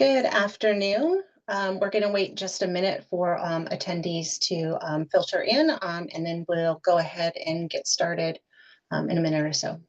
Good afternoon. We're going to wait just a minute for attendees to filter in, and then we'll go ahead and get started in a minute or so.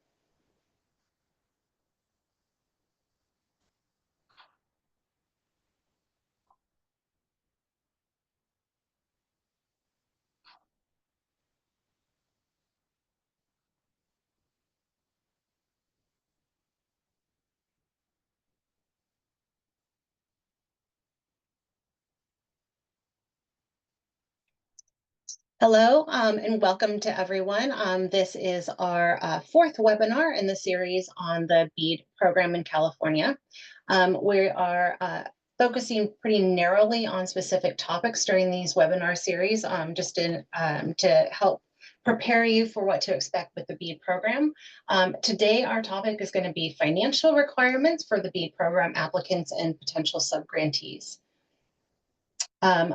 Hello, and welcome to everyone. This is our fourth webinar in the series on the BEAD program in California. We are focusing pretty narrowly on specific topics during these webinar series, to help prepare you for what to expect with the BEAD program. Today, our topic is going to be financial requirements for the BEAD program applicants and potential subgrantees.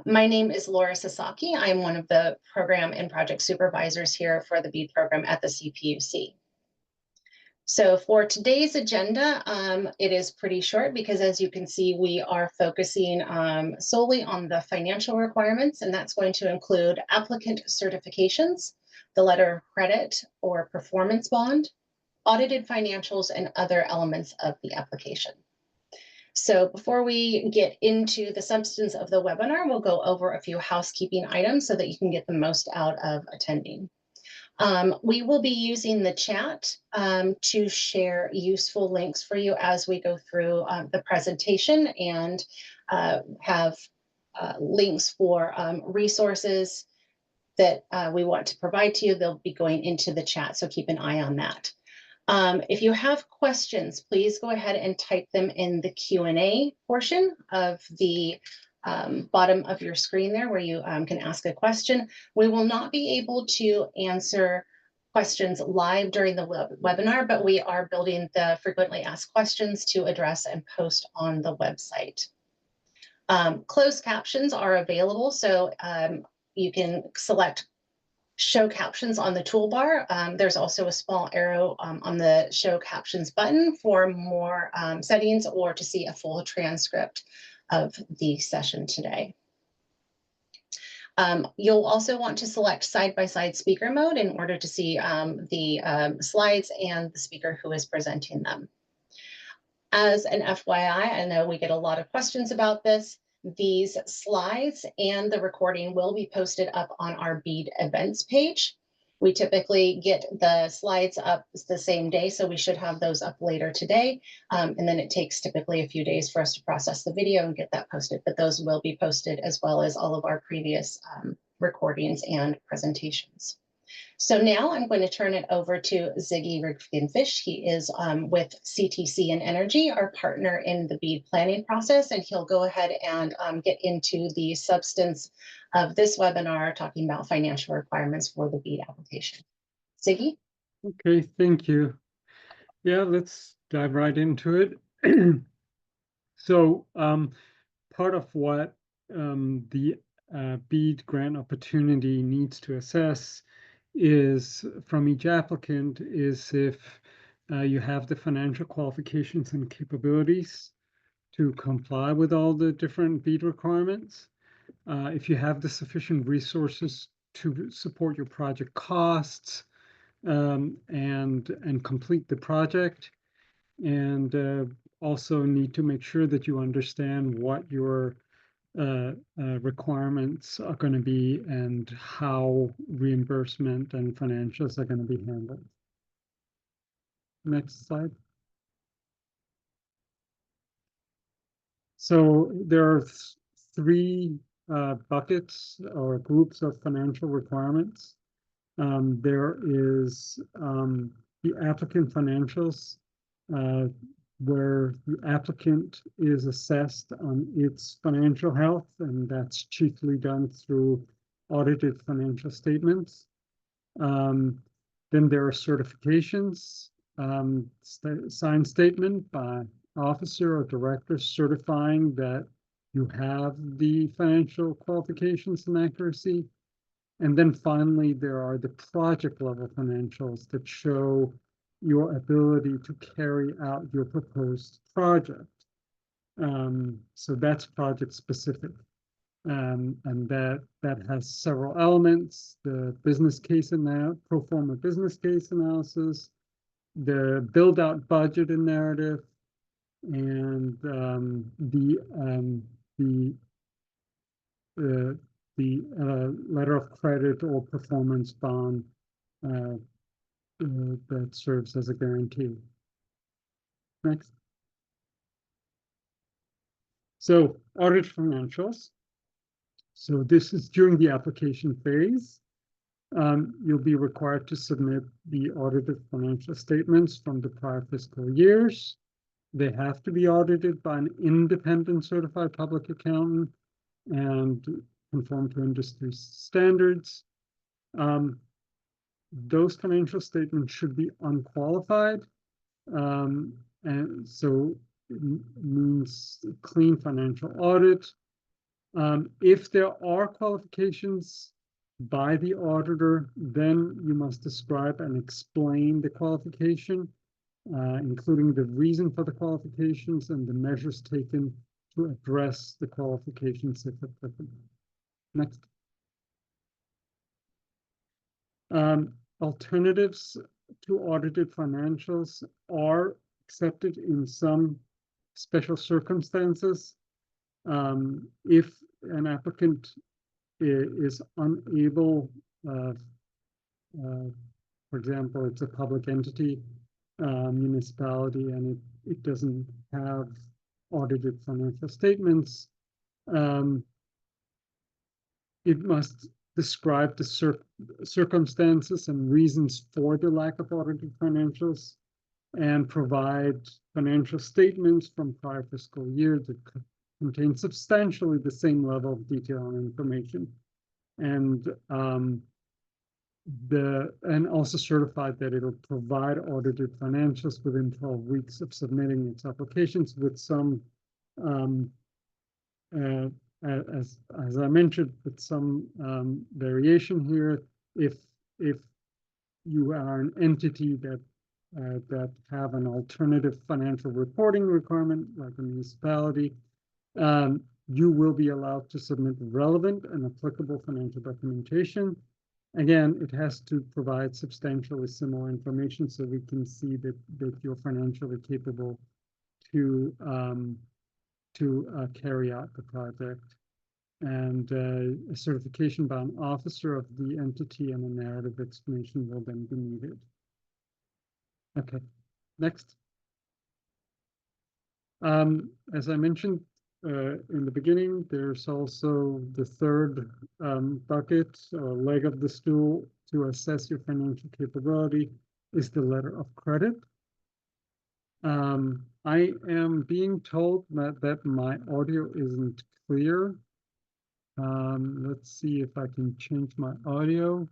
My name is Laura Sasaki. I am one of the program and project supervisors here for the BEAD program at the CPUC. So for today's agenda, it is pretty short because, as you can see, we are focusing solely on the financial requirements, and that's going to include applicant certifications, the letter of credit or performance bond, audited financials, and other elements of the application. So before we get into the substance of the webinar, we'll go over a few housekeeping items so that you can get the most out of attending. We will be using the chat to share useful links for you as we go through the presentation, and have links for resources that we want to provide to you. They'll be going into the chat, so keep an eye on that. If you have questions, please go ahead and type them in the Q&A portion of the bottom of your screen there, where you can ask a question. We will not be able to answer questions live during the webinar, but we are building the frequently asked questions to address and post on the website. Closed captions are available, so you can select show captions on the toolbar. There's also a small arrow on the show captions button for more settings or to see a full transcript of the session today. You'll also want to select side-by-side speaker mode in order to see the slides and the speaker who is presenting them. As an FYI, I know we get a lot of questions about this. These slides and the recording will be posted up on our BEAD events page. We typically get the slides up the same day, so we should have those up later today. And then it takes typically a few days for us to process the video and get that posted, but those will be posted as well as all of our previous recordings and presentations. So now I'm going to turn it over to Ziggy Riggenfish. He is with CTC and Energy, our partner in the BEAD planning process, and he'll go ahead and get into the substance of this webinar, talking about financial requirements for the BEAD application. Ziggy? Okay, thank you. Yeah, let's dive right into it. So part of what the BEAD grant opportunity needs to assess is from each applicant is if you have the financial qualifications and capabilities to comply with all the different BEAD requirements, if you have the sufficient resources to support your project costs and complete the project, and also need to make sure that you understand what your requirements are going to be and how reimbursement and financials are going to be handled. Next slide. So there are three buckets or groups of financial requirements. There is the applicant financials, where the applicant is assessed on its financial health, and that's chiefly done through audited financial statements. Then there are certifications, signed statement by officer or director certifying that you have the financial qualifications and accuracy. And then finally, there are the project level financials that show your ability to carry out your proposed project. So that's project specific. And that has several elements: the business case pro forma business case analysis, the build out budget and narrative, and the letter of credit or performance bond that serves as a guarantee. Next. So audit financials. So this is during the application phase. You'll be required to submit the audited financial statements from the prior fiscal years. They have to be audited by an independent certified public accountant and conform to industry standards. Those financial statements should be unqualified. And so it means clean financial audit. If there are qualifications by the auditor, then you must describe and explain the qualification, including the reason for the qualifications and the measures taken to address the qualifications if applicable. Next. Alternatives to audited financials are accepted in some special circumstances. If an applicant is unable, for example, it's a public entity, municipality, and it doesn't have audited financial statements, it must describe the circumstances and reasons for the lack of audited financials and provide financial statements from prior fiscal year that contain substantially the same level of detail and information, and also certified that it'll provide audited financials within 12 weeks of submitting its applications, with some as I mentioned, with some variation here. If you are an entity that have an alternative financial reporting requirement, like a municipality, you will be allowed to submit relevant and applicable financial documentation. Again, it has to provide substantially similar information so we can see that you're financially capable to carry out the project. And a certification by an officer of the entity and a narrative explanation will then be needed. Okay, next. As I mentioned in the beginning, there's also the third bucket or leg of the stool to assess your financial capability is the letter of credit. I am being told that my audio isn't clear. Let's see if I can change my audio.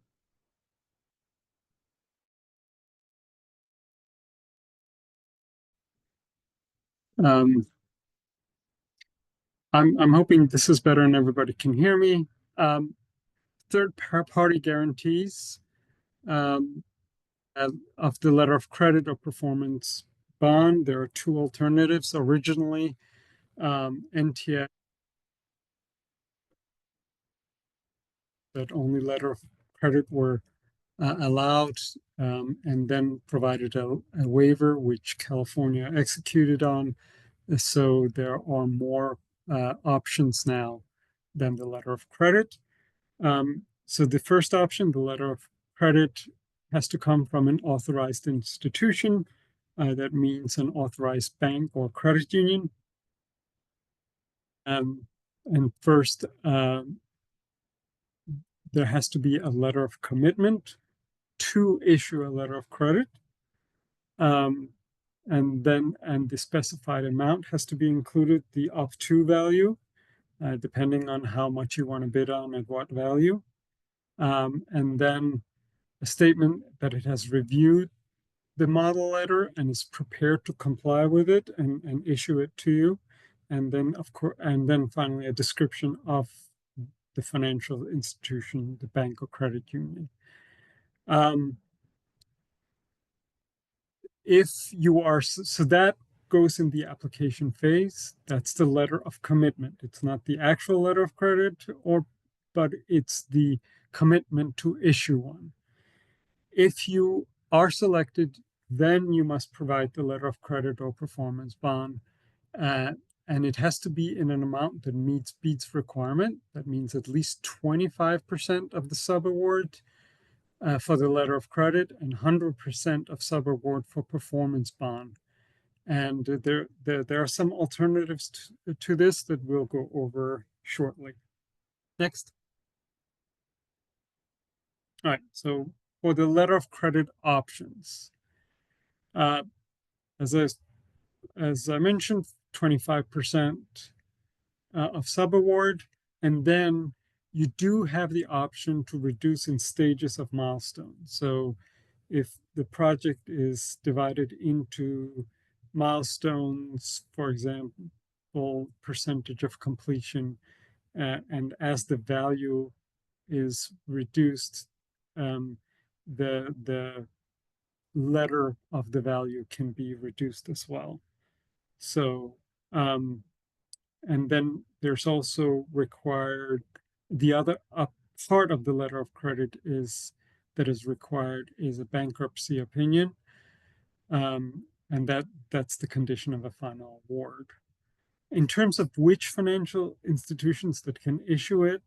I'm hoping this is better and everybody can hear me. Third-party guarantees of the letter of credit or performance bond. There are two alternatives. Originally, NTS, that only letter of credit were allowed, and then provided a waiver, which California executed on. So there are more options now than the letter of credit. So the first option, the letter of credit, has to come from an authorized institution. That means an authorized bank or credit union. And first, there has to be a letter of commitment to issue a letter of credit. And the specified amount has to be included, the up to value, depending on how much you want to bid on at what value. And then a statement that it has reviewed the model letter and is prepared to comply with it and issue it to you. And then, of course, and then finally a description of the financial institution, the bank or credit union. If you are, so that goes in the application phase. That's the letter of commitment. It's not the actual letter of credit, but it's the commitment to issue one. If you are selected, then you must provide the letter of credit or performance bond. And it has to be in an amount that meets BEAD's requirement. That means at least 25% of the subaward for the letter of credit and 100% of subaward for performance bond. And there are some alternatives to this that we'll go over shortly. Next. All right, so for the letter of credit options, as I mentioned, 25% of subaward, and then you do have the option to reduce in stages of milestones. So if the project is divided into milestones, for example, percentage of completion, and as the value is reduced, the letter of the value can be reduced as well. So, and then there's also required the other part of the letter of credit that is required is a bankruptcy opinion, and that's the condition of a final award. In terms of which financial institutions that can issue it,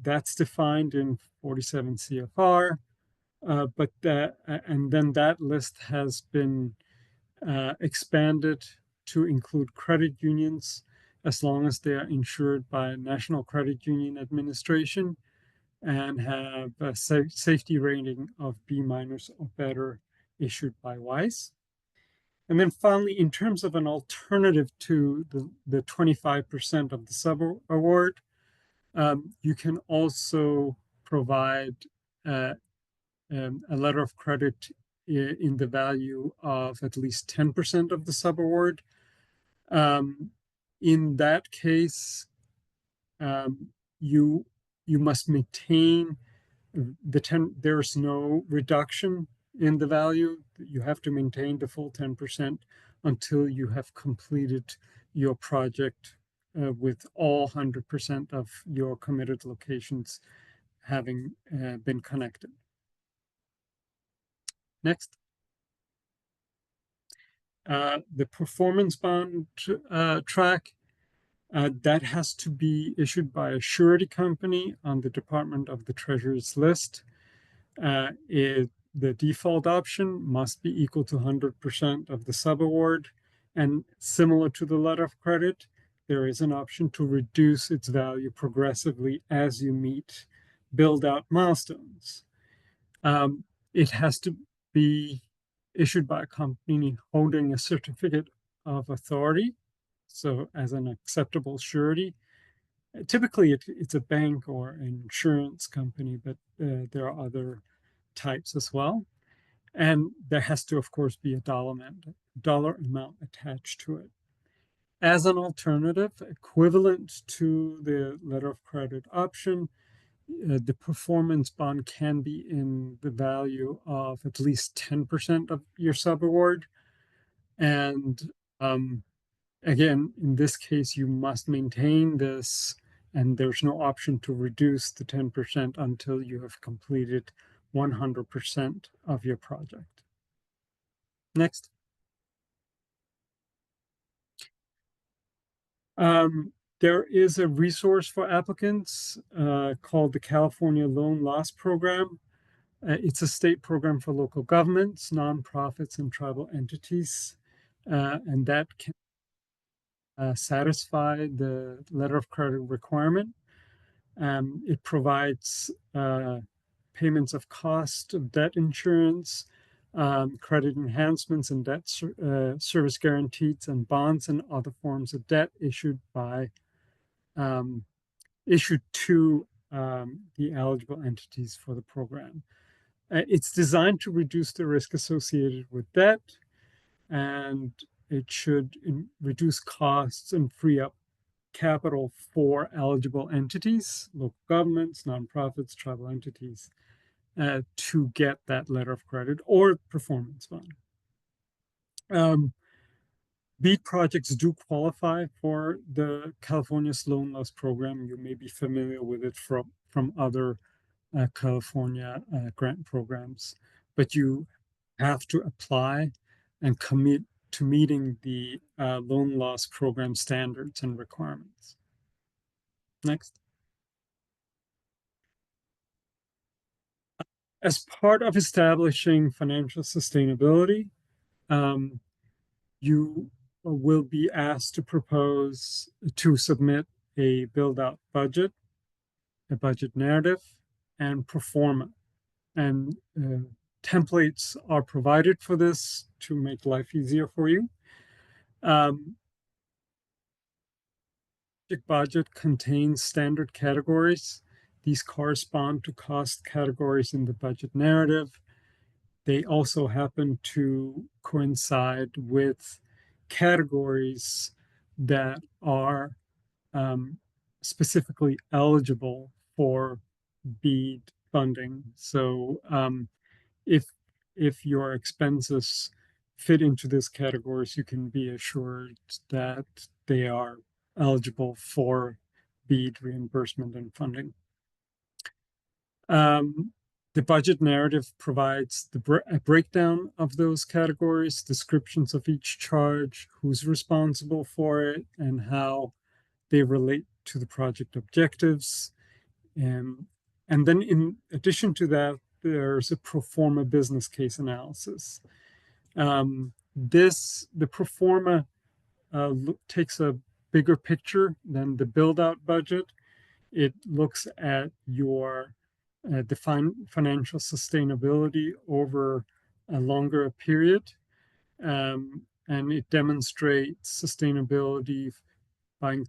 that's defined in 47 CFR, and then that list has been expanded to include credit unions as long as they are insured by National Credit Union Administration and have a safety rating of B- or better issued by WISE. And then finally, in terms of an alternative to the 25% of the sub-award, you can also provide a letter of credit in the value of at least 10% of the subaward. In that case, you must maintain there's no reduction in the value. You have to maintain the full 10% until you have completed your project with all 100% of your committed locations having been connected. Next. The performance bond track, that has to be issued by a surety company on the Department of the Treasury's list. The default option must be equal to 100% of the subaward, and similar to the letter of credit, there is an option to reduce its value progressively as you meet build-out milestones. It has to be issued by a company holding a certificate of authority, so as an acceptable surety. Typically, it's a bank or an insurance company, but there are other types as well. And there has to, of course, be a dollar amount attached to it. As an alternative, equivalent to the letter of credit option, the performance bond can be in the value of at least 10% of your subaward. And again, in this case, you must maintain this, and there's no option to reduce the 10% until you have completed 100% of your project. Next. There is a resource for applicants called the California Loan Loss Program. It's a state program for local governments, nonprofits, and tribal entities, and that can satisfy the letter of credit requirement. It provides payments of cost of debt insurance, credit enhancements and debt service guarantees and bonds and other forms of debt issued to the eligible entities for the program. It's designed to reduce the risk associated with debt, and it should reduce costs and free up capital for eligible entities, local governments, nonprofits, tribal entities, to get that letter of credit or performance bond. BEAD projects do qualify for the California's Loan Loss Program. You may be familiar with it from other California grant programs, but you have to apply and commit to meeting the loan loss program standards and requirements. Next. As part of establishing financial sustainability, you will be asked to submit a build-out budget, a budget narrative, and pro forma. And templates are provided for this to make life easier for you. Budget contains standard categories. These correspond to cost categories in the budget narrative. They also happen to coincide with categories that are specifically eligible for BEAD funding. So if your expenses fit into these categories, you can be assured that they are eligible for BEAD reimbursement and funding. The budget narrative provides a breakdown of those categories, descriptions of each charge, who's responsible for it, and how they relate to the project objectives. And then in addition to that, there's a pro forma business case analysis. The pro forma takes a bigger picture than the build-out budget. It looks at your defined financial sustainability over a longer period, and it demonstrates sustainability by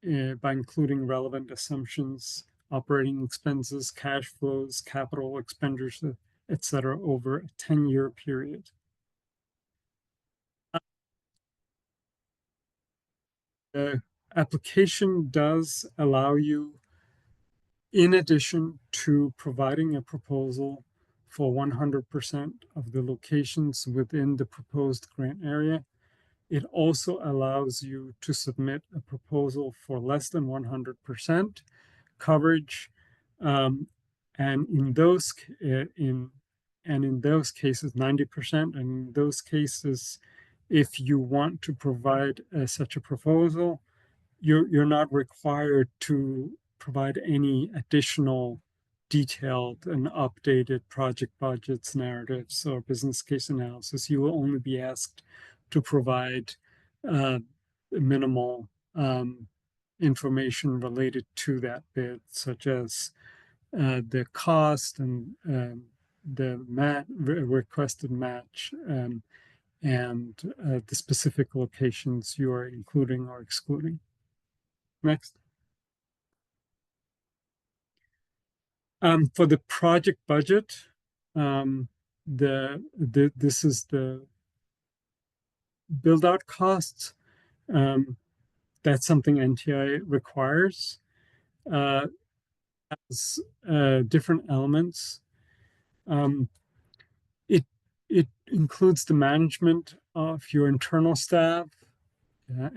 including relevant assumptions, operating expenses, cash flows, capital expenditures, etc., over a 10-year period. The application does allow you, in addition to providing a proposal for 100% of the locations within the proposed grant area, it also allows you to submit a proposal for less than 100% coverage, and in those cases, 90%. And in those cases, if you want to provide such a proposal, you're not required to provide any additional detailed and updated project budgets, narratives, or business case analysis. You will only be asked to provide minimal information related to that bid, such as the cost and the requested match, and the specific locations you are including or excluding. Next. For the project budget, this is the build-out costs. That's something NTI requires. Has different elements. It includes the management of your internal staff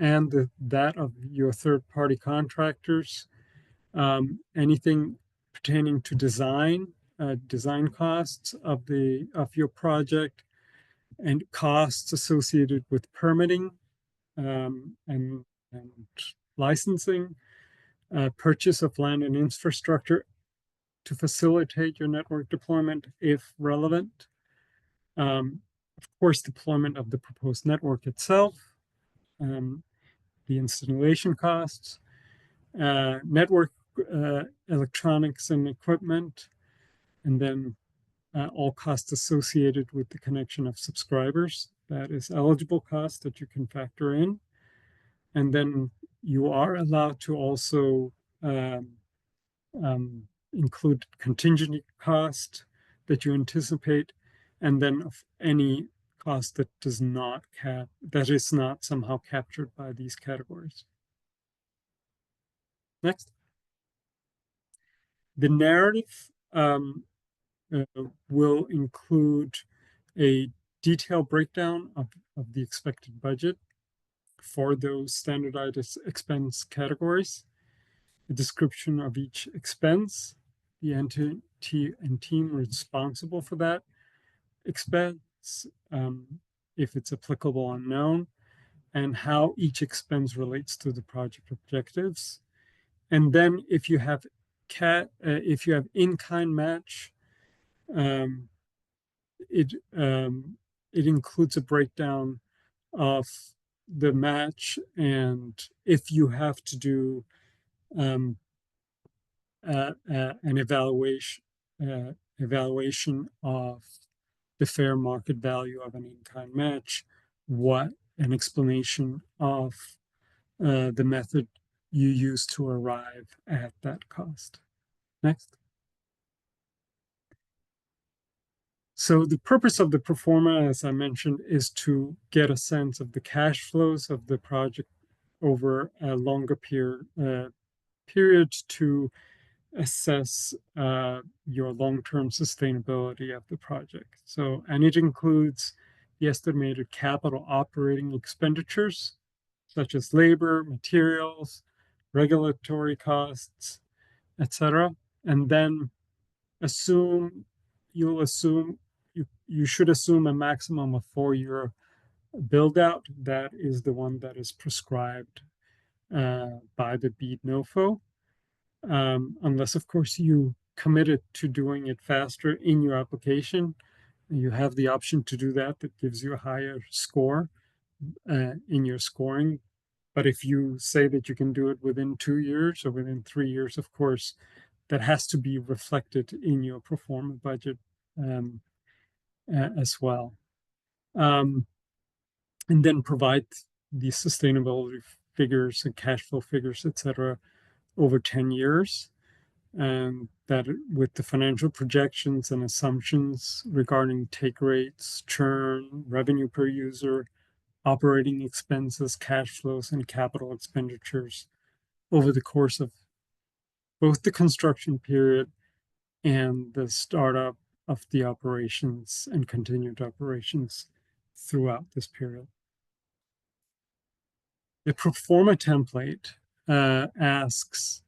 and that of your third-party contractors. Anything pertaining to design costs of your project, and costs associated with permitting and licensing, purchase of land and infrastructure to facilitate your network deployment if relevant. Of course, deployment of the proposed network itself, the installation costs, network electronics and equipment, and then all costs associated with the connection of subscribers. That is eligible cost that you can factor in. And then you are allowed to also include contingency cost that you anticipate, and then of any cost that is not somehow captured by these categories. Next. The narrative will include a detailed breakdown of the expected budget for those standardized expense categories, a description of each expense, the entity and team responsible for that expense, if it's applicable or known, and how each expense relates to the project objectives. And then if you have in-kind match, um, it it includes a breakdown of the match, and if you have to do an evaluation of the fair market value of an in-kind match, what an explanation of the method you use to arrive at that cost. Next. So the purpose of the pro forma, as I mentioned, is to get a sense of the cash flows of the project over a longer period to assess your long-term sustainability of the project. So, and it includes the estimated capital operating expenditures, such as labor, materials, regulatory costs, etc. And then you'll assume you should assume a maximum of 4-year build out. That is the one that is prescribed by the BEAD NOFO, unless of course you committed to doing it faster in your application. You have the option to do that. That gives you a higher score in your scoring. But if you say that you can do it within 2 years or within 3 years, of course, that has to be reflected in your pro forma budget as well. And then provide the sustainability figures and cash flow figures, etc., over 10 years. And that with the financial projections and assumptions regarding take rates, churn, revenue per user, operating expenses, cash flows, and capital expenditures over the course of both the construction period and the startup of the operations and continued operations throughout this period. The pro forma template asks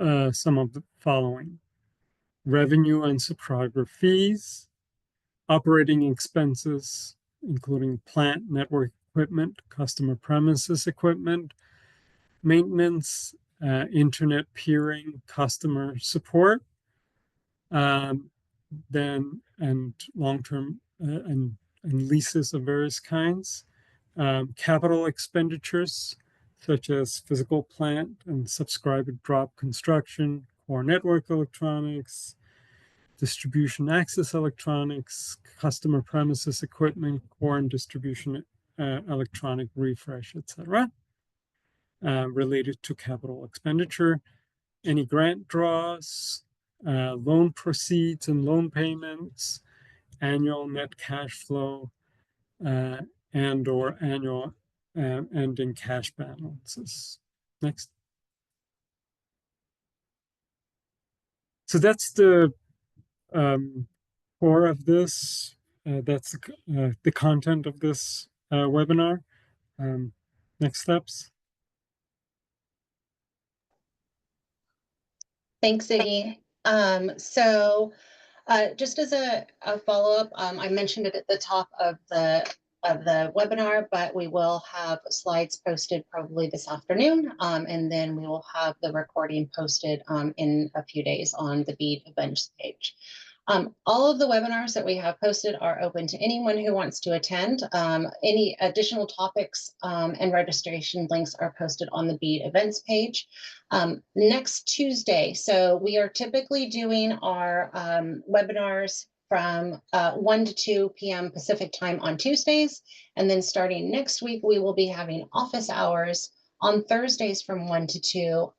some of the following: revenue and subscriber fees, operating expenses, including plant, network equipment, customer premises equipment, maintenance, internet peering, customer support, then and long-term and leases of various kinds, capital expenditures such as physical plant and subscriber drop construction, core network electronics, distribution access electronics, customer premises equipment, core and distribution electronic refresh, etc. Related to capital expenditure, any grant draws, loan proceeds and loan payments, annual net cash flow, and or annual ending cash balances. Next. So that's the core of this. That's the content of this webinar. Next steps. Thanks, Iggy. Just as a follow-up, I mentioned it at the top of the webinar, but we will have slides posted probably this afternoon, and then we will have the recording posted in a few days on the BEAD events page. All of the webinars that we have posted are open to anyone who wants to attend. Any additional topics and registration links are posted on the BEAD events page. Next Tuesday, so we are typically doing our webinars from 1 to 2 p.m. Pacific time on Tuesdays. And then starting next week, we will be having office hours on Thursdays from 1 to 2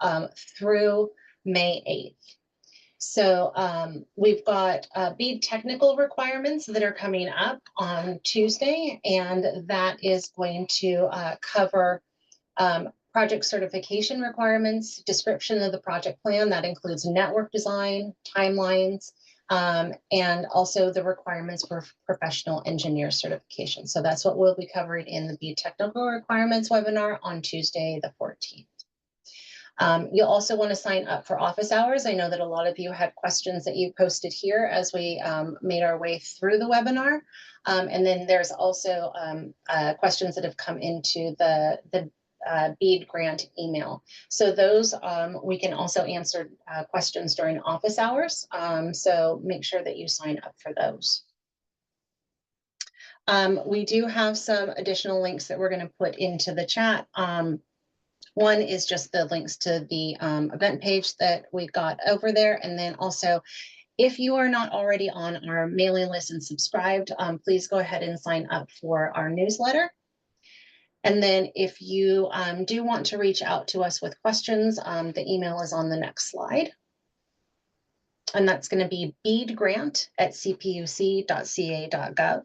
through May 8th. So we've got BEAD technical requirements that are coming up on Tuesday, and that is going to cover project certification requirements, description of the project plan. That includes network design, timelines, and also the requirements for professional engineer certification. So that's what we'll be covering in the BEAD technical requirements webinar on Tuesday, the 14th. You'll also want to sign up for office hours. I know that a lot of you had questions that you posted here as we made our way through the webinar. And then there's also questions that have come into the BEAD grant email. So those we can also answer questions during office hours. So make sure that you sign up for those. We do have some additional links that we're going to put into the chat. One is just the links to the event page that we've got over there. And then also, if you are not already on our mailing list and subscribed, please go ahead and sign up for our newsletter. And then if you do want to reach out to us with questions, the email is on the next slide. And that's going to be beadgrant@cpuc.ca.gov.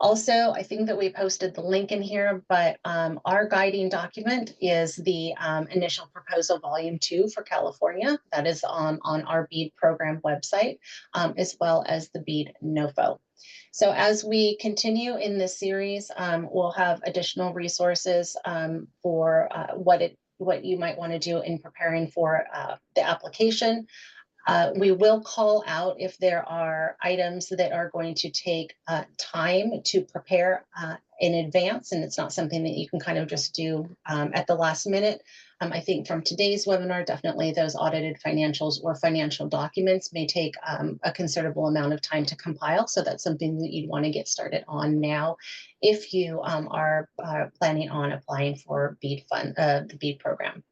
Also, I think that we posted the link in here, but our guiding document is the initial proposal volume 2 for California. That is on our BEAD program website, as well as the BEAD NOFO. So as we continue in this series, we'll have additional resources for what you might want to do in preparing for the application. We will call out if there are items that are going to take time to prepare in advance, and it's not something that you can kind of just do at the last minute. I think from today's webinar, definitely those audited financials or financial documents may take a considerable amount of time to compile. So that's something that you'd want to get started on now if you are planning on applying for BEAD fund, the BEAD program.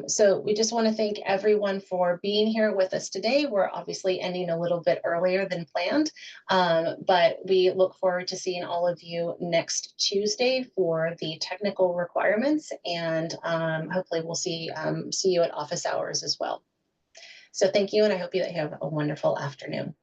So we just want to thank everyone for being here with us today. We're obviously ending a little bit earlier than planned, but we look forward to seeing all of you next Tuesday for the technical requirements, and hopefully we'll see you at office hours as well. So thank you, and I hope you have a wonderful afternoon.